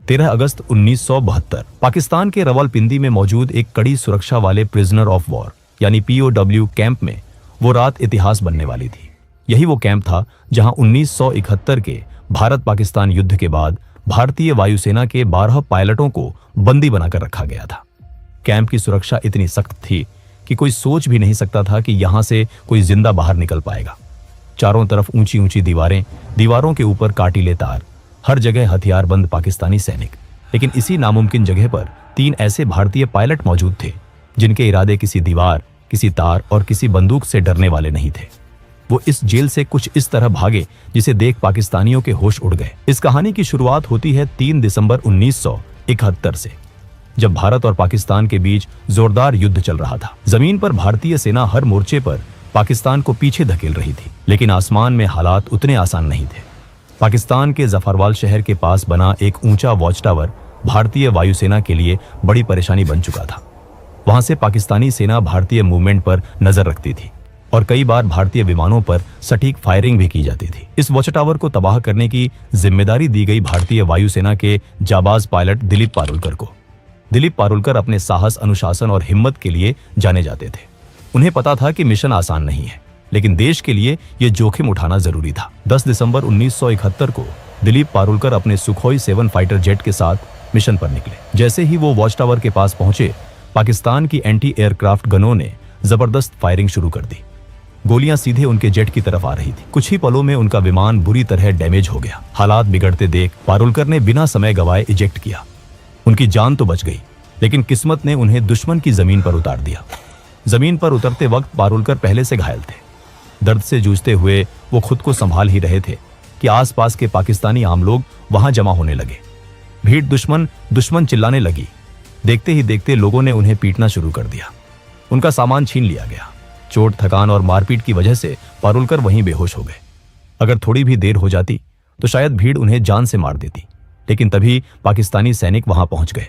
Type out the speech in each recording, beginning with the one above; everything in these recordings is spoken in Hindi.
13 अगस्त 1972 पाकिस्तान के रावलपिंडी में मौजूद एक कड़ी सुरक्षा वाले प्रिजनर ऑफ वॉर यानी POW कैंप में वो रात इतिहास बनने वाली थी। यही वो कैंप था जहां 1971 के भारत पाकिस्तान युद्ध के बाद भारतीय वायुसेना के 12 पायलटों को बंदी बनाकर रखा गया था। कैंप की सुरक्षा इतनी सख्त थी कि कोई सोच भी नहीं सकता था कि यहां से कोई जिंदा बाहर निकल पाएगा। चारों तरफ ऊंची ऊंची दीवारें, दीवारों के ऊपर काटीले तार, हर जगह हथियारबंद पाकिस्तानी सैनिक। लेकिन इसी नामुमकिन जगह पर 3 ऐसे भारतीय पायलट मौजूद थे जिनके इरादे किसी दीवार, किसी तार और किसी बंदूक से डरने वाले नहीं थे। वो इस जेल से कुछ इस तरह भागे जिसे देख पाकिस्तानियों के होश उड़ गए। इस कहानी की शुरुआत होती है 3 दिसंबर 1971 से, जब भारत और पाकिस्तान के बीच जोरदार युद्ध चल रहा था। जमीन पर भारतीय सेना हर मोर्चे पर पाकिस्तान को पीछे धकेल रही थी, लेकिन आसमान में हालात उतने आसान नहीं थे। पाकिस्तान के जफरवाल शहर के पास बना एक ऊंचा वॉच टावर भारतीय वायुसेना के लिए बड़ी परेशानी बन चुका था। वहां से पाकिस्तानी सेना भारतीय मूवमेंट पर नजर रखती थी और कई बार भारतीय विमानों पर सटीक फायरिंग भी की जाती थी। इस वॉच टावर को तबाह करने की जिम्मेदारी दी गई भारतीय वायुसेना के जाबाज पायलट दिलीप पारुलकर को। दिलीप पारुलकर अपने साहस, अनुशासन और हिम्मत के लिए जाने जाते थे। उन्हें पता था कि मिशन आसान नहीं है, लेकिन देश के लिए यह जोखिम उठाना जरूरी था। 10 दिसंबर 1971 को दिलीप पारुलकर अपने सुखोई 7 फाइटर जेट के साथ मिशन पर निकले। जैसे ही वो वॉच टावर के पास पहुंचे, पाकिस्तान की एंटी एयरक्राफ्ट गनों ने जबरदस्त फायरिंग शुरू कर दी। गोलियां सीधे उनके जेट की तरफ आ रही थी। कुछ ही पलों में उनका विमान बुरी तरह डैमेज हो गया। हालात बिगड़ते देख पारुलकर ने बिना समय गवाए इजेक्ट किया। उनकी जान तो बच गई, लेकिन किस्मत ने उन्हें दुश्मन की जमीन पर उतार दिया। जमीन पर उतरते वक्त पारुलकर पहले से घायल थे। दर्द से जूझते हुए वो खुद को संभाल ही रहे थे कि आसपास के पाकिस्तानी आम लोग वहां जमा होने लगे। भीड़ दुश्मन चिल्लाने लगी। देखते ही देखते लोगों ने उन्हें पीटना शुरू कर दिया। उनका सामान छीन लिया गया। चोट, थकान और मारपीट की वजह से पारुलकर वहीं बेहोश हो गए। अगर थोड़ी भी देर हो जाती तो शायद भीड़ उन्हें जान से मार देती, लेकिन तभी पाकिस्तानी सैनिक वहां पहुंच गए।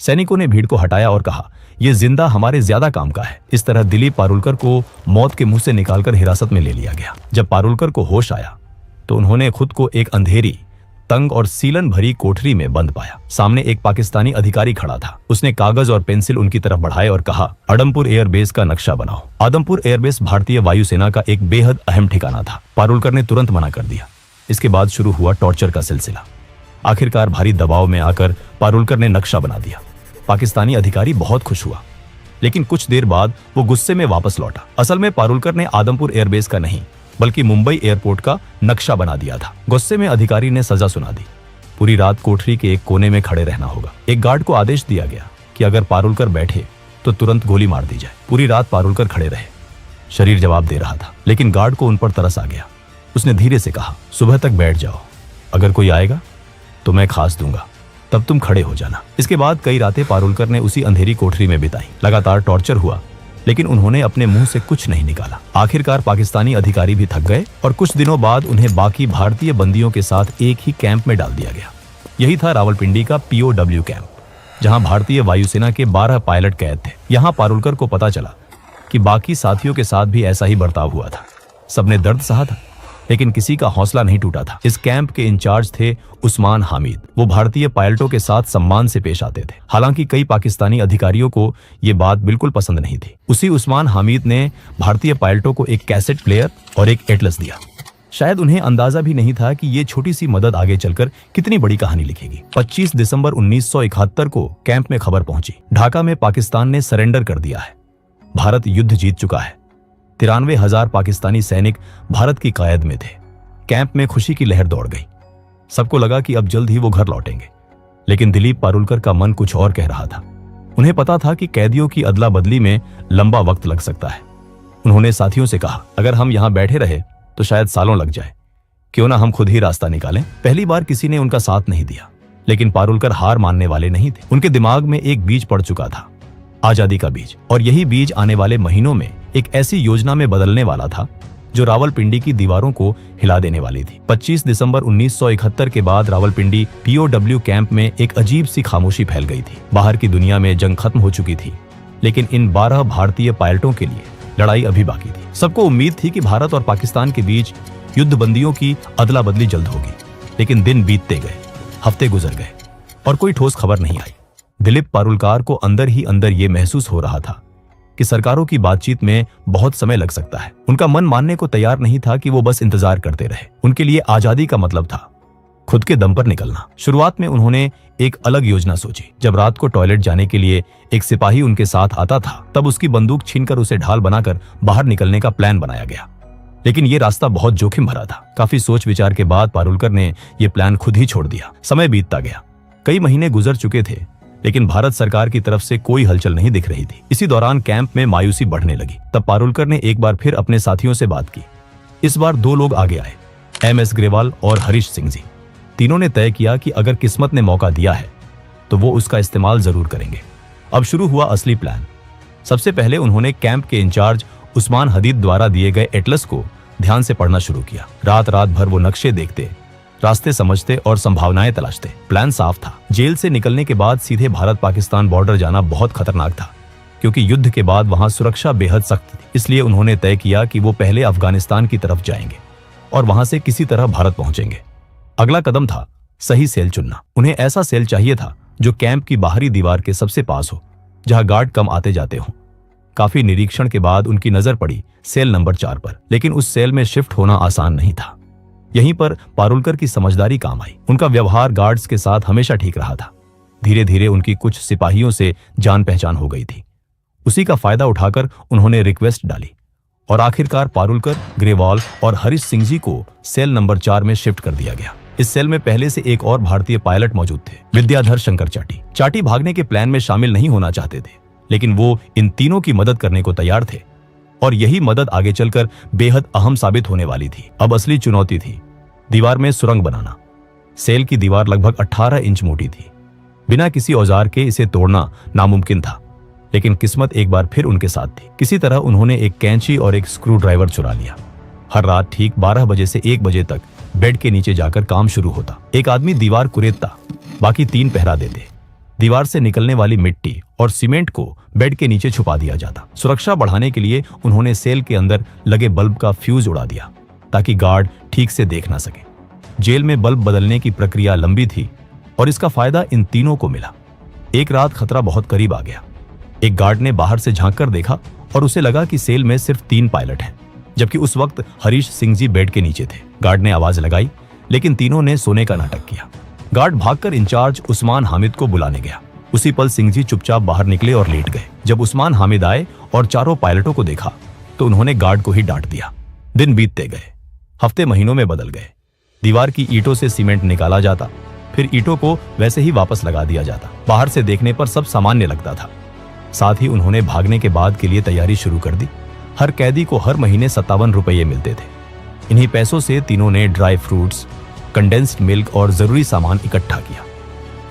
सैनिकों ने भीड़ को हटाया और कहा, यह जिंदा हमारे ज्यादा काम का है। इस तरह दिलीप पारुलकर को मौत के मुंह से निकालकर हिरासत में ले लिया गया। जब पारुलकर को होश आया तो उन्होंने खुद को एक अंधेरी, तंग और सीलन भरी कोठरी में बंद पाया। सामने एक पाकिस्तानी अधिकारी खड़ा था। उसने कागज और पेंसिल उनकी तरफ बढ़ाए और कहा, आदमपुर एयरबेस का नक्शा बनाओ। आदमपुर एयरबेस भारतीय वायुसेना का एक बेहद अहम ठिकाना था। पारुलकर ने तुरंत मना कर दिया। इसके बाद शुरू हुआ टॉर्चर का सिलसिला। आखिरकार भारी दबाव में आकर पारुलकर ने नक्शा बना दिया। पाकिस्तानी अधिकारी बहुत खुश हुआ, लेकिन कुछ देर बाद वो गुस्से में वापस लौटा। असल में पारुलकर ने आदमपुर एयरबेस का नहीं, बल्कि मुंबई एयरपोर्ट का नक्शा बना दिया था। गुस्से में अधिकारी ने सजा सुना दी। पूरी रात कोठरी के एक कोने में खड़े रहना होगा। एक गार्ड को आदेश दिया गया कि अगर पारुलकर बैठे तो तुरंत गोली मार दी जाए। पूरी रात पारुलकर खड़े रहे। शरीर जवाब दे रहा था, लेकिन गार्ड को उन पर तरस आ गया। उसने धीरे से कहा, सुबह तक बैठ जाओ, अगर कोई आएगा तो मैं खास दूंगा, तब तुम खड़े हो जाना। इसके बाद कई रातें पारुलकर ने उसी अंधेरी कोठरी में बिताई। लगातार टॉर्चर हुआ, लेकिन उन्होंने अपने मुंह से कुछ नहीं निकाला। आखिरकार पाकिस्तानी अधिकारी भी थक गए और कुछ दिनों बाद उन्हें बाकी भारतीय बंदियों के साथ एक ही कैंप में डाल दिया गया। यही था रावलपिंडी का POW कैंप, जहां भारतीय वायुसेना के 12 पायलट कैद थे। यहां पारुलकर को पता चला कि बाकी साथियों के साथ भी ऐसा ही बर्ताव हुआ था। सबने दर्द सहा था, लेकिन किसी का हौसला नहीं टूटा था। इस कैंप के इंचार्ज थे उस्मान हामिद। वो भारतीय पायलटों के साथ सम्मान से पेश आते थे। हालांकि कई पाकिस्तानी अधिकारियों को ये बात बिल्कुल पसंद नहीं थी। उसी उस्मान हामिद ने भारतीय पायलटों को एक कैसेट प्लेयर और एक एटलस दिया। शायद उन्हें अंदाजा भी नहीं था कि ये छोटी सी मदद आगे चलकर कितनी बड़ी कहानी लिखेगी। 25 दिसंबर 1971 को कैंप में खबर पहुंची, ढाका में पाकिस्तान ने सरेंडर कर दिया है। भारत युद्ध जीत चुका है। 93,000 पाकिस्तानी सैनिक भारत की क़यादत में थे। कैंप में खुशी की लहर दौड़ गई। सबको लगा कि अब जल्द ही वो घर लौटेंगे, लेकिन दिलीप पारुलकर का मन कुछ और कह रहा था। उन्हें पता था कि कैदियों की अदला बदली में लंबा वक्त लग सकता है। उन्होंने साथियों से कहा, अगर हम यहां बैठे रहे तो शायद सालों लग जाए, क्यों ना हम खुद ही रास्ता निकालें। पहली बार किसी ने उनका साथ नहीं दिया, लेकिन पारुलकर हार मानने वाले नहीं थे। उनके दिमाग में एक बीज पड़ चुका था, आजादी का बीज, और यही बीज आने वाले महीनों में एक ऐसी योजना में बदलने वाला था जो रावलपिंडी की दीवारों को हिला देने वाली थी। 25 दिसंबर 1971 के बाद रावलपिंडी POW कैंप में एक अजीब सी खामोशी फैल गई थी। बाहर की दुनिया में जंग खत्म हो चुकी थी, लेकिन इन 12 भारतीय पायलटों के लिए लड़ाई अभी बाकी थी। सबको उम्मीद थी कि भारत और पाकिस्तान के बीच युद्ध बंदियों की अदला बदली जल्द होगी, लेकिन दिन बीतते गए, हफ्ते गुजर गए और कोई ठोस खबर नहीं आई। दिलीप पारुलकर को अंदर ही अंदर ये महसूस हो रहा था कि सरकारों की बातचीत में बहुत समय लग सकता है। उनका मन मानने को तैयार नहीं था कि वो बस इंतजार करते रहे। उनके लिए आजादी का मतलब था खुद के दम पर निकलना। शुरुआत में उन्होंने एक अलग योजना सोची। जब रात को टॉयलेट जाने के लिए एक सिपाही उनके साथ आता था, तब उसकी बंदूक छीनकर उसे ढाल बनाकर बाहर निकलने का प्लान बनाया गया। लेकिन ये रास्ता बहुत जोखिम भरा था। काफी सोच विचार के बाद पारुलकर ने यह प्लान खुद ही छोड़ दिया। समय बीतता गया, कई महीने गुजर चुके थे, लेकिन भारत सरकार की तरफ से कोई हलचल नहीं दिख रही थी। इसी दौरान कैंप में मायूसी बढ़ने लगी। तब पारुलकर ने एक बार फिर अपने साथियों से बात की। इस बार दो लोग आगे आए, MS ग्रेवाल और हरीश सिंह जी। तीनों ने तय किया कि अगर किस्मत ने मौका दिया है तो वो उसका इस्तेमाल जरूर करेंगे। अब शुरू हुआ असली प्लान। सबसे पहले उन्होंने कैंप के इंचार्ज उस्मान हदीद द्वारा दिए गए एटलस को ध्यान से पढ़ना शुरू किया। रात रात भर वो नक्शे देखते, रास्ते समझते और संभावनाएं तलाशते। प्लान साफ था। जेल से निकलने के बाद सीधे भारत पाकिस्तान बॉर्डर जाना बहुत खतरनाक था, क्योंकि युद्ध के बाद वहां सुरक्षा बेहद सख्त थी। इसलिए उन्होंने तय किया कि वो पहले अफगानिस्तान की तरफ जाएंगे और वहां से किसी तरह भारत पहुंचेंगे। अगला कदम था सही सेल चुनना। उन्हें ऐसा सेल चाहिए था जो कैंप की बाहरी दीवार के सबसे पास हो, जहां गार्ड कम आते जाते हों। काफी निरीक्षण के बाद उनकी नजर पड़ी सेल नंबर 4 पर, लेकिन उस सेल में शिफ्ट होना आसान नहीं था। यहीं पर पारुलकर की समझदारी काम आई। उनका व्यवहार गार्ड्स के साथ हमेशा ठीक रहा था। धीरे धीरे उनकी कुछ सिपाहियों से जान पहचान हो गई थी। उसी का फायदा उठाकर उन्होंने रिक्वेस्ट डाली और आखिरकार पारुलकर, ग्रेवाल और हरीश सिंह जी को सेल नंबर 4 में शिफ्ट कर दिया गया। इस सेल में पहले से एक और भारतीय पायलट मौजूद थे, विद्याधर शंकर चाटी। चाटी भागने के प्लान में शामिल नहीं होना चाहते थे, लेकिन वो इन तीनों की मदद करने को तैयार थे और यही मदद आगे चलकर बेहद अहम साबित होने वाली थी। अब असली चुनौती थी दीवार में सुरंग बनाना। सेल की दीवार लगभग 18 इंच मोटी थी। बिना किसी औजार के इसे तोड़ना नामुमकिन था, लेकिन किस्मत एक बार फिर उनके साथ थी। किसी तरह उन्होंने एक कैंची और एक स्क्रू ड्राइवर चुरा लिया। हर रात ठीक 12 बजे से 1 बजे तक बेड के नीचे जाकर काम शुरू होता। एक आदमी दीवार कुरेदता, बाकी 3 पहरा देते। दीवार से निकलने वाली मिट्टी और सीमेंट को बेड के नीचे छुपा दिया जाता। सुरक्षा बढ़ाने के लिए उन्होंने सेल के अंदर लगे बल्ब का फ्यूज उड़ा दिया, ताकि गार्ड ठीक से देख ना सके। जेल में बल्ब बदलने की प्रक्रिया लंबी थी और इसका फायदा इन तीनों को मिला। एक रात खतरा बहुत करीब आ गया। एक गार्ड ने बाहर से झांक कर देखा और उसे लगा कि सेल में सिर्फ 3 पायलट हैं, जबकि उस वक्त हरीश सिंह जी बेड के नीचे थे। गार्ड ने आवाज लगाई, लेकिन तीनों ने सोने का नाटक किया। गार्ड भागकर इंचार्ज उस्मान हामिद को बुलाने गया। उसी पल सिंह जी चुपचाप बाहर निकले और लेट गए। जब उस्मान हामिद आए और चारों पायलटों को देखा तो उन्होंने गार्ड को ही डांट दिया। दिन बीतते गए, हफ्ते महीनों में बदल गए। दीवार की ईंटों से सीमेंट निकाला जाता, फिर ईंटों को वैसे ही वापस लगा दिया जाता। बाहर से देखने पर सब सामान्य लगता था। साथ ही उन्होंने भागने के बाद के लिए तैयारी शुरू कर दी। हर कैदी को हर महीने 57 रुपये मिलते थे। इन्हीं पैसों से तीनों ने ड्राई फ्रूट्स, कंडेंस्ड मिल्क और जरूरी सामान इकट्ठा किया।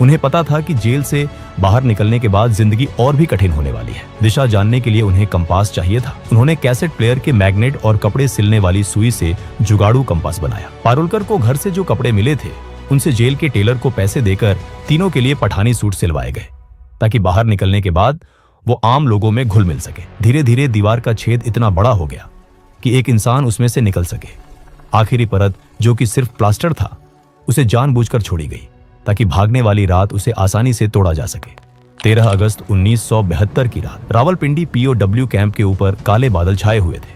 उन्हें पता था कि जेल से बाहर निकलने के बाद जिंदगी और भी कठिन होने वाली है। दिशा जानने के लिए उन्हें कंपास चाहिए था। उन्होंने कैसेट प्लेयर के मैग्नेट और कपड़े सिलने वाली सुई से जुगाड़ू कंपास बनाया। पारुलकर को घर से जो कपड़े मिले थे, उनसे जेल के टेलर को पैसे देकर तीनों के लिए पठानी सूट सिलवाए गए, ताकि बाहर निकलने के बाद वो आम लोगों में घुल मिल सके। धीरे धीरे दीवार का छेद इतना बड़ा हो गया कि एक इंसान उसमें से निकल सके। आखिरी परत, जो कि सिर्फ प्लास्टर था, उसे जानबूझकर छोड़ी गई ताकि भागने वाली रात उसे आसानी से तोड़ा जा सके। 13 अगस्त 1972 की रात रावलपिंडी POW कैंप के ऊपर काले बादल छाए हुए थे।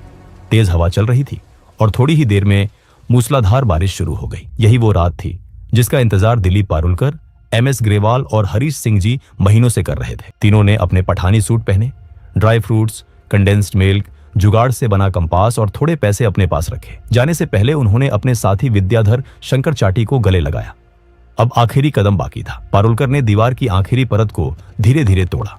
तेज हवा चल रही थी और थोड़ी ही देर में मूसलाधार बारिश शुरू हो गई। यही वो रात थी जिसका इंतजार दिलीप पारुलकर, MS ग्रेवाल और हरीश सिंह जी महीनों से कर रहे थे। तीनों ने अपने पठानी सूट पहने, ड्राई फ्रूट्स, कंडेंस्ड मिल्क, जुगाड़ से बना कंपास और थोड़े पैसे अपने पास रखे। जाने से पहले उन्होंने अपने साथी विद्याधर शंकर चाटी को गले लगाया। अब आखिरी कदम बाकी था। पारुलकर ने दीवार की आखिरी परत को धीरे धीरे तोड़ा।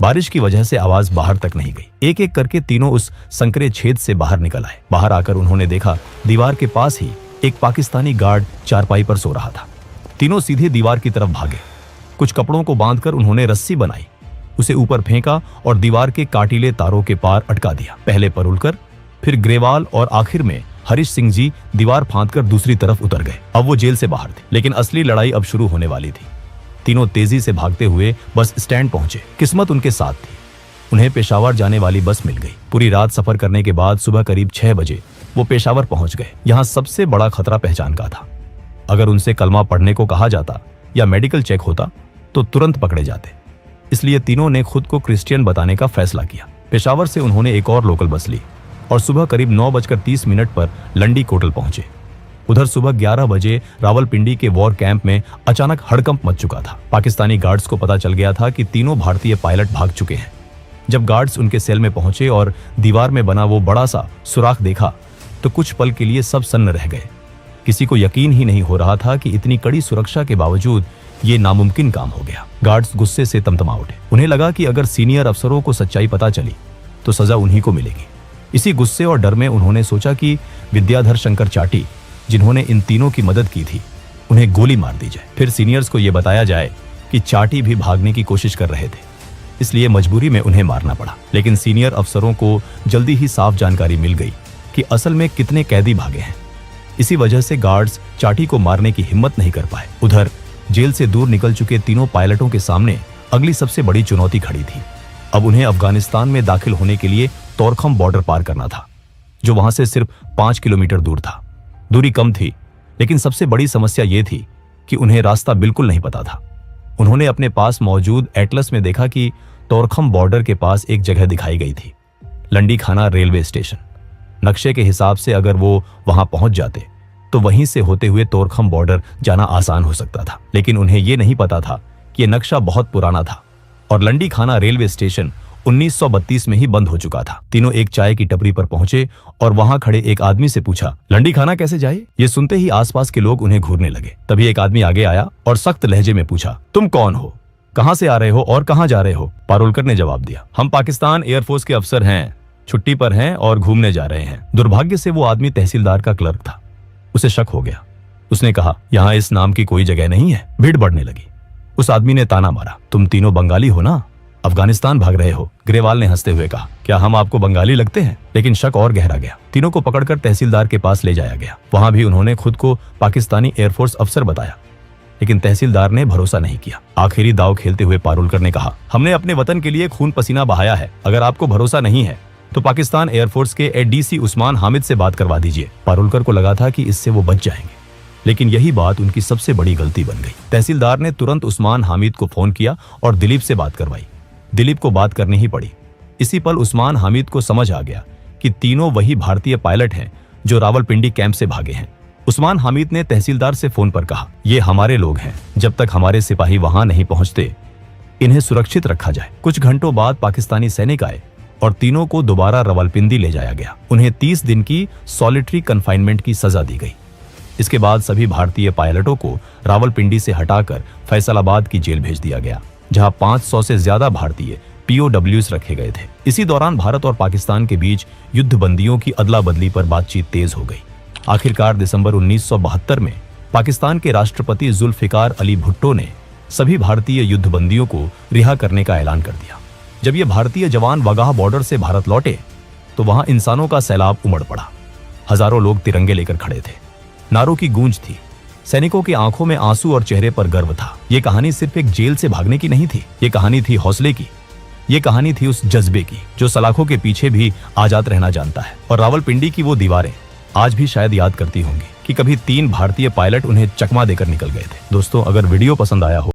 बारिश की वजह से आवाज बाहर तक नहीं गई। एक एक करके तीनों उस संकरे छेद से बाहर निकल आए। बाहर आकर उन्होंने देखा दीवार के पास ही एक पाकिस्तानी गार्ड चारपाई पर सो रहा था। तीनों सीधे दीवार की तरफ भागे। कुछ कपड़ों को बांधकर उन्होंने रस्सी बनाई, उसे ऊपर फेंका और दीवार के काटीले तारों के पार अटका दिया। पहले पारुलकर, फिर ग्रेवाल और आखिर में हरीश सिंह जी दीवार फांदकर दूसरी तरफ उतर गए। अब वो जेल से बाहर थे, लेकिन असली लड़ाई अब शुरू होने वाली थी। तीनों तेजी से भागते हुए बस स्टैंड पहुंचे। किस्मत उनके साथ थी। उन्हें पेशावर जाने वाली बस मिल गई। पूरी रात सफर करने के बाद सुबह करीब 6 बजे वो पेशावर पहुंच गए। यहाँ सबसे बड़ा खतरा पहचान का था। अगर उनसे कलमा पढ़ने को कहा जाता या मेडिकल चेक होता तो तुरंत पकड़े जाते। इसलिए तीनों ने खुद को क्रिश्चियन बताने का फैसला किया। पेशावर से उन्होंने एक और लोकल बस ली और सुबह करीब 9:30 पर लंडी कोटल पहुंचे। उधर सुबह 11 बजे रावलपिंडी के वॉर कैंप में अचानक हड़कंप मच चुका था। पाकिस्तानी गार्ड्स को पता चल गया था कि तीनों भारतीय पायलट भाग चुके हैं। जब गार्ड्स उनके सेल में पहुंचे और दीवार में बना वो बड़ा सा सुराख देखा तो कुछ पल के लिए सब सन्न रह गए। किसी को यकीन ही नहीं हो रहा था कि इतनी कड़ी सुरक्षा के बावजूद ये नामुमकिन काम हो गया। गार्ड्स गुस्से से तमतमा उठे। उन्हें लगा कि अगर सीनियर अफसरों को सच्चाई पता चली तो सजा उन्हीं को मिलेगी। इसी गुस्से और डर में उन्होंने सोचा कि विद्याधर शंकर चाटी, जिन्होंने इन तीनों की मदद की थी, उन्हें गोली मार दी जाए। फिर सीनियर्स को यह बताया जाए कि चाटी भी भागने की कोशिश कर रहे थे, इसलिए मजबूरी में उन्हें मारना पड़ा। लेकिन सीनियर अफसरों को जल्दी ही साफ जानकारी मिल गई कि असल में कितने कैदी भागे हैं। इसी वजह से गार्ड्स चाटी को मारने की हिम्मत नहीं कर पाए। उधर जेल से दूर निकल चुके तीनों पायलटों के सामने अगली सबसे बड़ी चुनौती खड़ी थी। अब उन्हें अफगानिस्तान में दाखिल होने के लिए तोरखम बॉर्डर पार करना था, जो वहां से सिर्फ 5 किलोमीटर दूर था। दूरी कम थी, लेकिन सबसे बड़ी समस्या यह थी कि उन्हें रास्ता बिल्कुल नहीं पता था। उन्होंने अपने पास मौजूद एटलस में देखा कि तोरखम बॉर्डर के पास एक जगह दिखाई गई थी, लंडी खाना रेलवे स्टेशन। नक्शे के हिसाब से अगर वो वहां पहुंच जाते तो वहीं से होते हुए तोरखम बॉर्डर जाना आसान हो सकता था। लेकिन उन्हें यह नहीं पता था कि यह नक्शा बहुत पुराना था और लंडी खाना रेलवे स्टेशन 1932 में ही बंद हो चुका था। तीनों एक चाय की टपरी पर पहुंचे और वहां खड़े एक आदमी से पूछा, लंडी खाना कैसे जाए? ये सुनते ही आसपास के लोग उन्हें घूरने लगे। तभी एक आदमी आगे आया और सख्त लहजे में पूछा, तुम कौन हो, कहां से आ रहे हो और कहां जा रहे हो? पारुलकर ने जवाब दिया, हम पाकिस्तान एयरफोर्स के अफसर हैं, छुट्टी पर हैं और घूमने जा रहे हैं। दुर्भाग्य से वो आदमी तहसीलदार का क्लर्क था। उसे शक हो गया। उसने कहा, यहाँ इस नाम की कोई जगह नहीं है। भीड़ बढ़ने लगी। उस आदमी ने ताना मारा, तुम तीनों बंगाली हो ना, अफगानिस्तान भाग रहे हो? ग्रेवाल ने हंसते हुए कहा, क्या हम आपको बंगाली लगते हैं? लेकिन शक और गहरा गया। तीनों को पकड़कर तहसीलदार के पास ले जाया गया। वहां भी उन्होंने खुद को पाकिस्तानी एयरफोर्स अफसर बताया, लेकिन तहसीलदार ने भरोसा नहीं किया। आखिरी दाव खेलते हुए पारुलकर ने कहा, हमने अपने वतन के लिए खून पसीना बहाया है। अगर आपको भरोसा नहीं है तो पाकिस्तान एयरफोर्स के एडीसी उस्मान हामिद से बात करवा दीजिए। पारुलकर को लगा था कि इससे वो बच जाएंगे, लेकिन यही बात उनकी सबसे बड़ी गलती बन गई। तहसीलदार ने तुरंत उस्मान हामिद को फोन किया और दिलीप से बात करवाई। दिलीप को बात करनी ही पड़ी। इसी पल उस्मान हामिद को समझ आ गया कि तीनों वही भारतीय पायलट हैं जो रावलपिंडी कैंप से भागे हैं। उस्मान हामिद ने तहसीलदार से फोन पर कहा, ये हमारे लोग हैं, जब तक हमारे सिपाही वहां नहीं पहुंचते इन्हें सुरक्षित रखा जाए। कुछ घंटों बाद पाकिस्तानी सैनिक आए और तीनों को दोबारा रावलपिंडी ले जाया गया। उन्हें 30 दिन की सॉलिटरी कन्फाइनमेंट की सजा दी गई। इसके बाद सभी भारतीय पायलटों को रावलपिंडी से हटाकर फैसलाबाद की जेल भेज दिया गया, जहां 500 से ज्यादा भारतीय POWs रखे गए थे। इसी दौरान भारत और पाकिस्तान के बीच युद्ध बंदियों की अदला बदली पर बातचीत तेज हो गई। आखिरकार दिसंबर 1972 में पाकिस्तान के राष्ट्रपति जुल्फिकार अली भुट्टो ने सभी भारतीय युद्ध बंदियों को रिहा करने का ऐलान कर दिया। जब ये भारतीय जवान वागाह बॉर्डर से भारत लौटे तो वहां इंसानों का सैलाब उमड़ पड़ा। हजारों लोग तिरंगे लेकर खड़े थे। नारों की गूंज थी। सैनिकों की आंखों में आंसू और चेहरे पर गर्व था। ये कहानी सिर्फ एक जेल से भागने की नहीं थी। ये कहानी थी हौसले की। ये कहानी थी उस जज्बे की जो सलाखों के पीछे भी आजाद रहना जानता है। और रावलपिंडी की वो दीवारें आज भी शायद याद करती होंगी कि कभी 3 भारतीय पायलट उन्हें चकमा देकर निकल गए थे। दोस्तों, अगर वीडियो पसंद आया हो